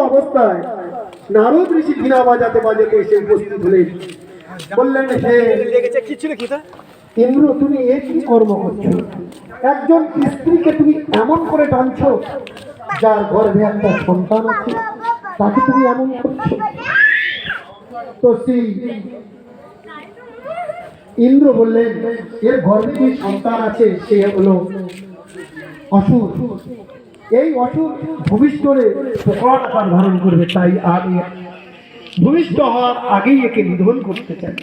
অবস্থায় নারদ ঋষি বীণা বাজাতে বাজাতে এসে উপস্থিত হলেন। বললেন, হে ইন্দ্র, তুমি এ কি কর্ম করছো? একজন স্ত্রীকে তুমি এমন করে টানছ, যার গর্ভে একটা সন্তান আছে, তাকে তুমি এমন করছো? তো ইন্দ্র বললেন, এর গর্ভে যে সন্তান আছে সে হলো অসুর। এই অসুর ভূমিষ্ঠরে প্রকট আকার ধারণ করবে, তাই আমি ভূমিষ্ঠ হওয়ার আগেই একে নিধন করতে চাই।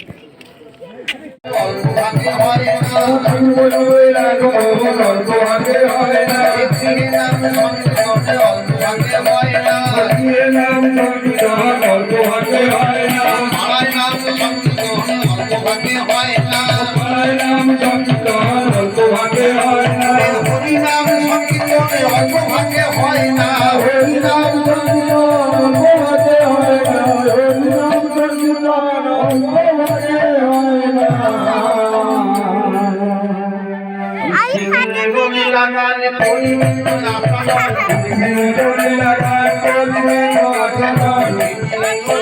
I